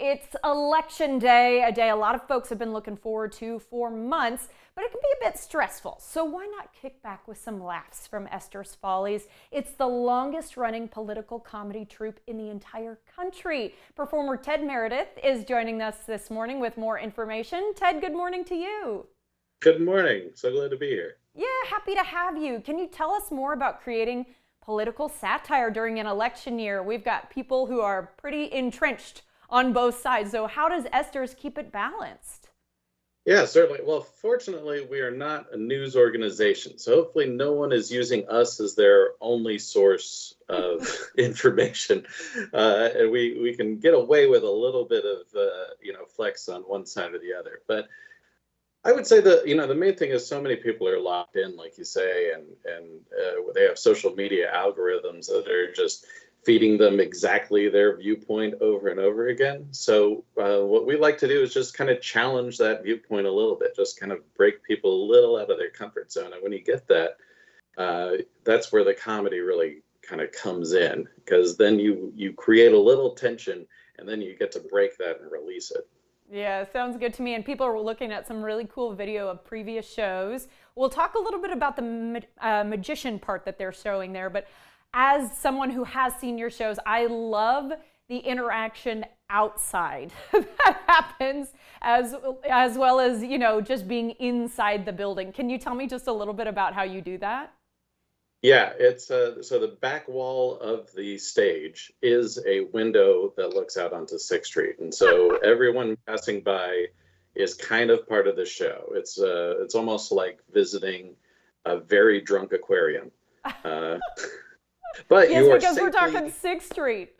It's election day, a day a lot of folks have been looking forward to for months, but it can be a bit stressful. So why not kick back with some laughs from Esther's Follies? It's the longest running political comedy troupe in the entire country. Performer Ted Meredith is joining us this morning with more information. Ted, good morning to you. Good morning. So glad to be here. Yeah, happy to have you. Can you tell us more about creating political satire during an election year? We've got people who are pretty entrenched on both sides. So how does Esther's keep it balanced? Yeah, certainly. Well, fortunately, we are not a news organization. So hopefully no one is using us as their only source of information. And we can get away with a little bit of, flex on one side or the other. But I would say that, the main thing is so many people are locked in, like you say, and they have social media algorithms that are just feeding them exactly their viewpoint over and over again. So what we like to do is just kind of challenge that viewpoint a little bit, just kind of break people a little out of their comfort zone. And when you get that, that's where the comedy really kind of comes in, because then you create a little tension and then you get to break that and release it. Yeah, sounds good to me. And people are looking at some really cool video of previous shows. We'll talk a little bit about the magician part that they're showing there, but as someone who has seen your shows, I love the interaction outside that happens as well as, just being inside the building. Can you tell me just a little bit about how you do that? Yeah, it's so the back wall of the stage is a window that looks out onto 6th Street. And so everyone passing by is kind of part of the show. It's almost like visiting a very drunk aquarium. But yes, you are because safely, we're talking 6th Street.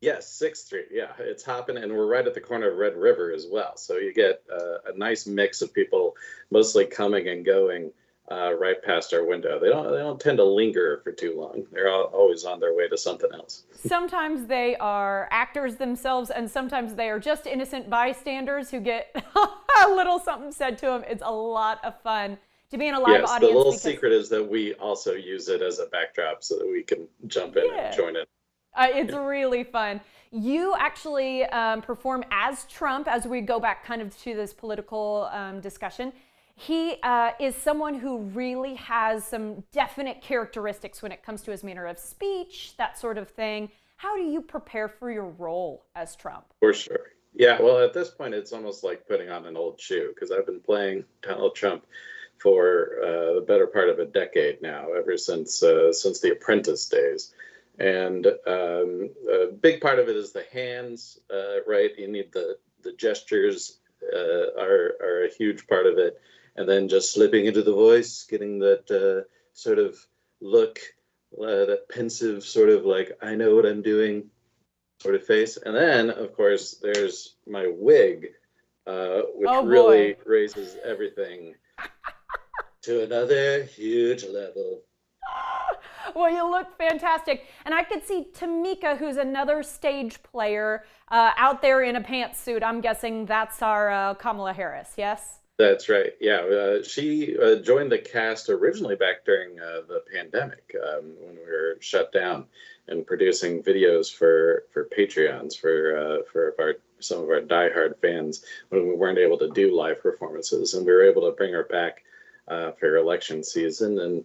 yes, 6th Street. Yeah, it's hopping, and we're right at the corner of Red River as well. So you get a nice mix of people, mostly coming and going right past our window. They don't tend to linger for too long. They're always on their way to something else. Sometimes they are actors themselves, and sometimes they are just innocent bystanders who get a little something said to them. It's a lot of fun to be in a live Yes, the audience. little secret is that we also use it as a backdrop so that we can jump in and join it. It's really fun. You actually perform as Trump, as we go back kind of to this political discussion. He is someone who really has some definite characteristics when it comes to his manner of speech, that sort of thing. How do you prepare for your role as Trump? For sure. Yeah, well, at this point, it's almost like putting on an old shoe, because I've been playing Donald Trump for the better part of a decade now, ever since The Apprentice days. And a big part of it is the hands, right? You need the gestures are a huge part of it. And then just slipping into the voice, getting that sort of look, that pensive sort of like, I know what I'm doing sort of face. And then, of course, there's my wig, which Oh really boy. raises everything to another huge level. Well, you look fantastic. And I could see Tamika, who's another stage player, out there in a pantsuit. I'm guessing that's our Kamala Harris, yes? That's right. Yeah, she joined the cast originally back during the pandemic, when we were shut down and producing videos for Patreons for some of our diehard fans when we weren't able to do live performances, and we were able to bring her back for election season, and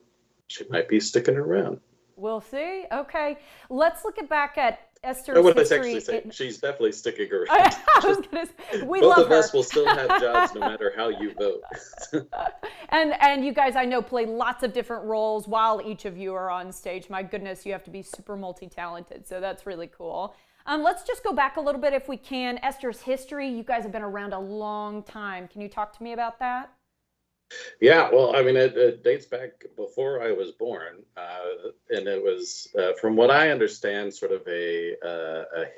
she might be sticking around. We'll see. Okay. Let's look back at Or Esther's what I history. actually say, she's definitely sticking around. I was gonna say, we Both love of her. us will still have jobs no matter how you vote. And you guys, I know, play lots of different roles while each of you are on stage. My goodness, you have to be super multi-talented, so that's really cool. Let's just go back a little bit if we can. Esther's history, you guys have been around a long time. Can you talk to me about that? Yeah, well, I mean, it dates back before I was born, and it was, from what I understand, sort of a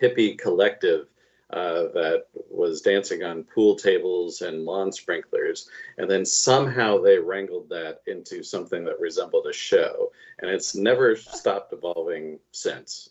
hippie collective that was dancing on pool tables and lawn sprinklers, and then somehow they wrangled that into something that resembled a show, and it's never stopped evolving since.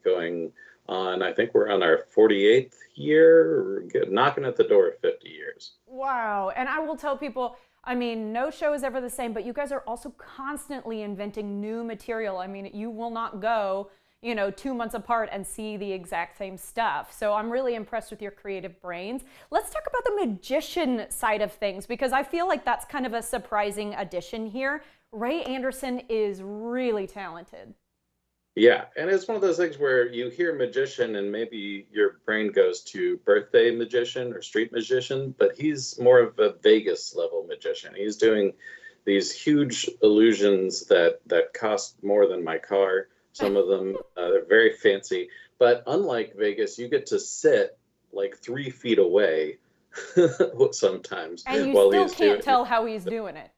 Going on, I think we're on our 48th year, knocking at the door of 50 years. Wow. And I will tell people, I mean, no show is ever the same, but you guys are also constantly inventing new material. I mean, you will not go 2 months apart and see the exact same stuff. So I'm really impressed with your creative brains. Let's talk about the magician side of things, because I feel like that's kind of a surprising addition here. Ray Anderson is really talented. Yeah, and it's one of those things where you hear magician and maybe your brain goes to birthday magician or street magician, but he's more of a Vegas level magician. He's doing these huge illusions that cost more than my car. Some of them they're very fancy, but unlike Vegas, you get to sit like 3 feet away sometimes And you while still he's can't tell how he's doing it.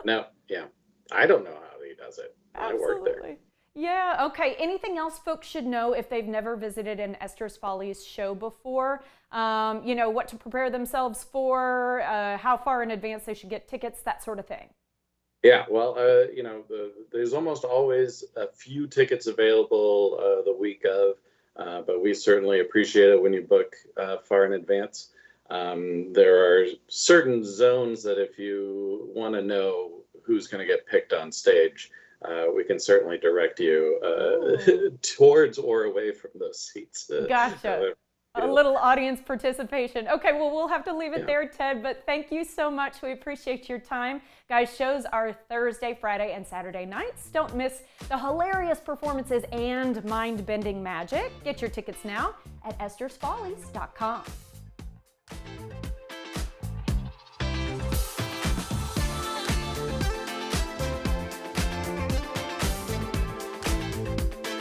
No, yeah, I don't know how he does it. I work there. Absolutely. Yeah, okay. Anything else folks should know if they've never visited an Esther's Follies show before? What to prepare themselves for, how far in advance they should get tickets, that sort of thing. Yeah, well, there's almost always a few tickets available the week of, but we certainly appreciate it when you book far in advance. There are certain zones that if you want to know who's going to get picked on stage, we can certainly direct you towards or away from those seats. Gotcha. A little audience participation. Okay, well, we'll have to leave it there, Ted, but thank you so much. We appreciate your time. Guys, shows are Thursday, Friday, and Saturday nights. Don't miss the hilarious performances and mind-bending magic. Get your tickets now at Esther'sFollies.com.